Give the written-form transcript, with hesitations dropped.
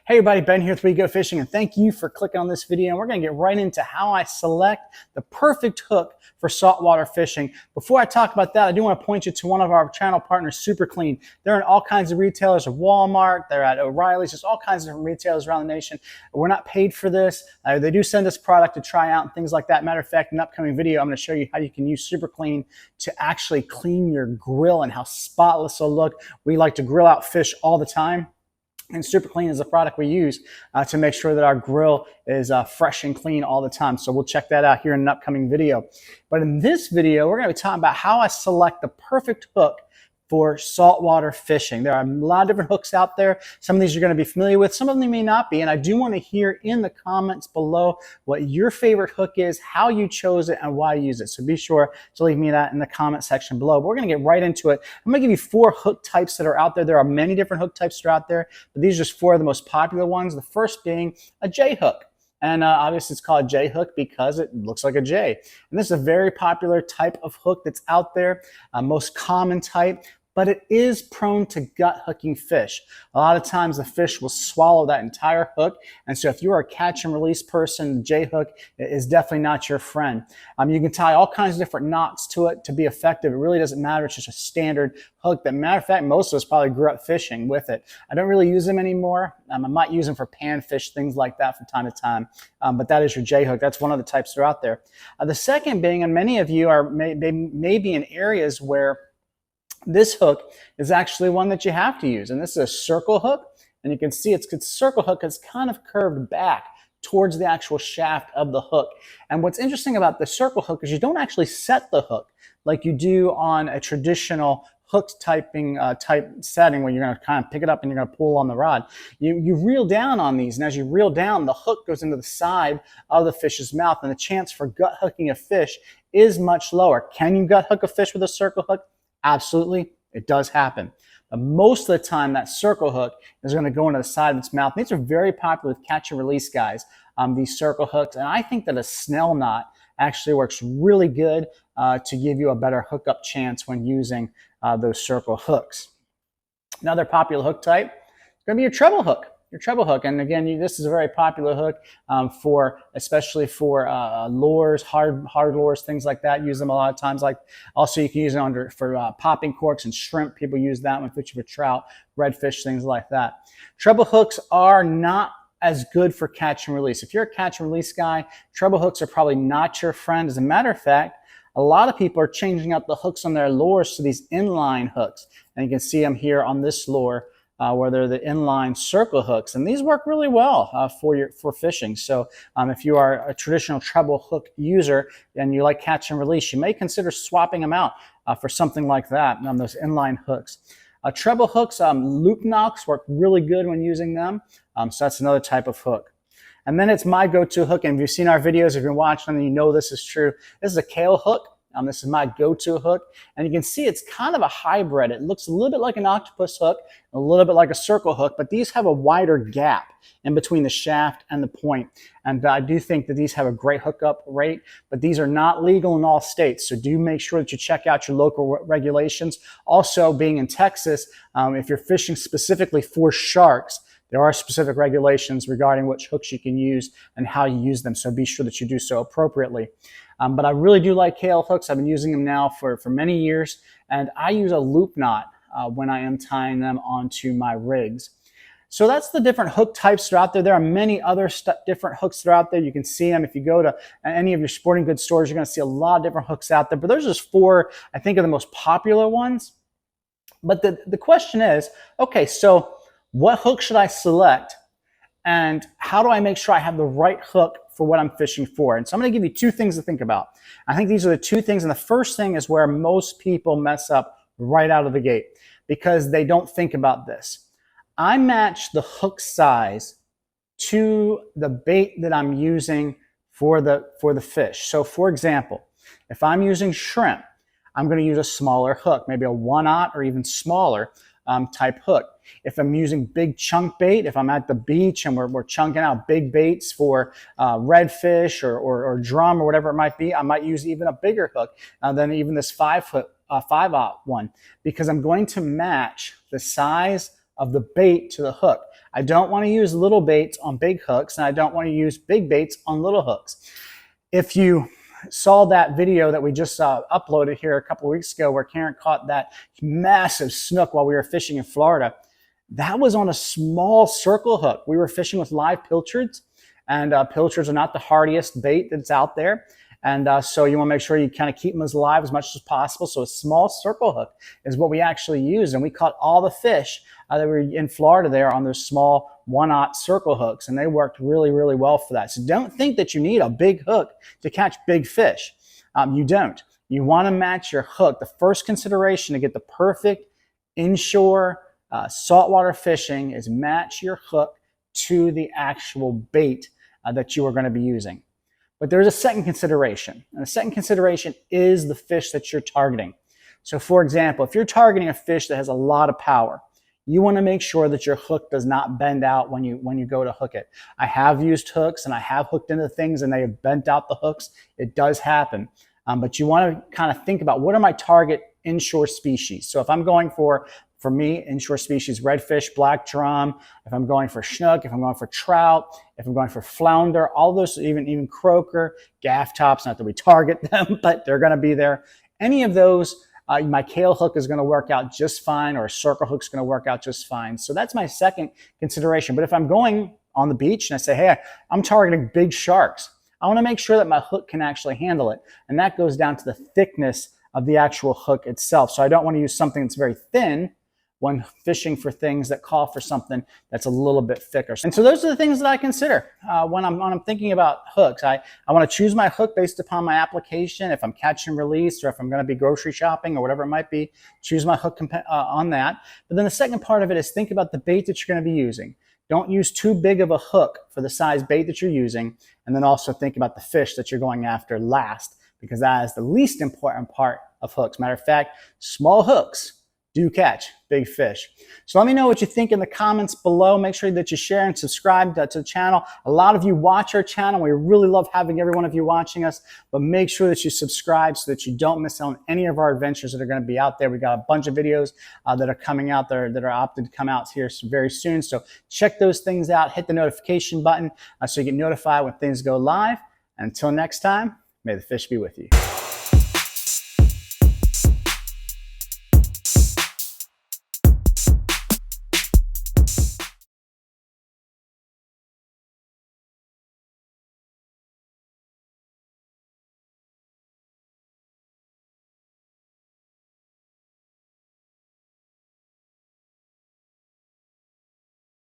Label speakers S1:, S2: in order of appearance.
S1: Hey everybody, Ben here with We Go Fishing, and thank you for clicking on this video. And we're going to get right into how I select the perfect hook for saltwater fishing. Before I talk about that, I do want to point you to one of our channel partners, Super Clean. They're in all kinds of retailers at Walmart, they're at O'Reilly's, just all kinds of different retailers around the nation. We're not paid for this. They do send us product to try out and things like that. Matter of fact, in an upcoming video, I'm going to show you how you can use Super Clean to actually clean your grill and how spotless it'll look. We like to grill out fish all the time. And Super Clean is a product we use to make sure that our grill is fresh and clean all the time. So we'll check that out here in an upcoming video. But in this video, we're going to be talking about how I select the perfect hook for saltwater fishing. There are a lot of different hooks out there. Some of these you're going to be familiar with, some of them you may not be. And I do want to hear in the comments below what your favorite hook is, how you chose it, and why you use it. So be sure to leave me that in the comment section below. But we're going to get right into it. I'm going to give you 4 hook types that are out there. There are many different hook types that are out there, but these are just 4 of the most popular ones. The first being a J hook. And obviously it's called a J hook because it looks like a J. And this is a very popular type of hook that's out there, most common type, but it is prone to gut hooking fish. A lot of times the fish will swallow that entire hook. And so if you are a catch and release person, the J hook is definitely not your friend. You can tie all kinds of different knots to it to be effective. It really doesn't matter. It's just a standard hook that, matter of fact, most of us probably grew up fishing with it. I don't really use them anymore. I might use them for panfish, things like that from time to time. But that is your J hook. That's one of the types that are out there. The second being, and many of you are maybe in areas where this hook is actually one that you have to use. And this is a circle hook. And you can see it's circle hook is kind of curved back towards the actual shaft of the hook. And what's interesting about the circle hook is you don't actually set the hook like you do on a traditional hook type setting where you're going to kind of pick it up and you're going to pull on the rod. You reel down on these, and as you reel down, the hook goes into the side of the fish's mouth, and the chance for gut hooking a fish is much lower. Can you gut hook a fish with a circle hook? Absolutely, it does happen. But most of the time, that circle hook is going to go into the side of its mouth. These are very popular with catch and release guys, these circle hooks. And I think that a snell knot actually works really good to give you a better hookup chance when using those circle hooks. Another popular hook type is going to be your treble hook. Your treble hook, and again, this is a very popular hook especially for lures, hard lures, things like that. Use them a lot of times. Like also, you can use it for popping corks and shrimp. People use that one fishing for trout, redfish, things like that. Treble hooks are not as good for catch and release. If you're a catch and release guy, treble hooks are probably not your friend. As a matter of fact, a lot of people are changing out the hooks on their lures to these inline hooks, and you can see them here on this lure. Where they're the inline circle hooks, and these work really well for fishing. So if you are a traditional treble hook user and you like catch and release, you may consider swapping them out for something like that on those inline hooks. Treble hooks, loop knocks work really good when using them. So that's another type of hook. And then it's my go-to hook, and if you've seen our videos, if you're watching them, you know this is true. This is a Kahle hook. This is my go-to hook, and you can see it's kind of a hybrid. It looks a little bit like an octopus hook, a little bit like a circle hook, but these have a wider gap in between the shaft and the point. And I do think that these have a great hookup rate, but these are not legal in all states. So do make sure that you check out your local regulations. Also, being in Texas, if you're fishing specifically for sharks, there are specific regulations regarding which hooks you can use and how you use them. So be sure that you do so appropriately. But I really do like Kahle hooks. I've been using them now for many years, and I use a loop knot when I am tying them onto my rigs. So that's the different hook types that are out there. There are many other different hooks that are out there. You can see them. If you go to any of your sporting goods stores, you're going to see a lot of different hooks out there. But there's just 4, I think, of the most popular ones. But the question is, okay, so what hook should I select? And how do I make sure I have the right hook for what I'm fishing for? And so I'm going to give you 2 things to think about. I think these are the 2 things. And the first thing is where most people mess up right out of the gate because they don't think about this. I match the hook size to the bait that I'm using for the fish. So for example, if I'm using shrimp, I'm going to use a smaller hook, maybe a 1/0 or even smaller type hook. If I'm using big chunk bait, if I'm at the beach and we're chunking out big baits for redfish or drum or whatever it might be, I might use even a bigger hook than even this 5/0 one, because I'm going to match the size of the bait to the hook. I don't want to use little baits on big hooks, and I don't want to use big baits on little hooks. If you saw that video that we just uploaded here a couple of weeks ago where Karen caught that massive snook while we were fishing in Florida, that was on a small circle hook. We were fishing with live pilchards, and pilchards are not the hardiest bait that's out there. And so you want to make sure you kind of keep them as alive as much as possible. So a small circle hook is what we actually used. And we caught all the fish that were in Florida there on those small 1/0 circle hooks. And they worked really, really well for that. So don't think that you need a big hook to catch big fish. You don't. You want to match your hook. The first consideration to get the perfect inshore saltwater fishing is match your hook to the actual bait that you are going to be using. But there's a second consideration, and the second consideration is the fish that you're targeting. So for example, if you're targeting a fish that has a lot of power, you want to make sure that your hook does not bend out when you go to hook it. I have used hooks and I have hooked into things and they have bent out the hooks. It does happen. But you want to kind of think about, what are my target inshore species? So if I'm going for me, inshore species, redfish, black drum, if I'm going for snook, if I'm going for trout, if I'm going for flounder, all those, even croaker, gaff tops, not that we target them, but they're going to be there. Any of those, my Kahle hook is going to work out just fine, or a circle hook is going to work out just fine. So that's my second consideration. But if I'm going on the beach and I say, hey, I'm targeting big sharks, I want to make sure that my hook can actually handle it. And that goes down to the thickness of the actual hook itself. So I don't want to use something that's very thin when fishing for things that call for something that's a little bit thicker. And so those are the things that I consider when I'm thinking about hooks. I want to choose my hook based upon my application. If I'm catch and release, or if I'm going to be grocery shopping or whatever it might be, choose my hook on that. But then the second part of it is think about the bait that you're going to be using. Don't use too big of a hook for the size bait that you're using. And then also think about the fish that you're going after last, because that is the least important part of hooks. Matter of fact, small hooks do catch big fish. So let me know what you think in the comments below. Make sure that you share and subscribe to the channel. A lot of you watch our channel. We really love having every one of you watching us, but make sure that you subscribe so that you don't miss out on any of our adventures that are going to be out there. We got a bunch of videos that are coming out there that are opted to come out here very soon. So check those things out. Hit the notification button so you get notified when things go live. And until next time, may the fish be with you.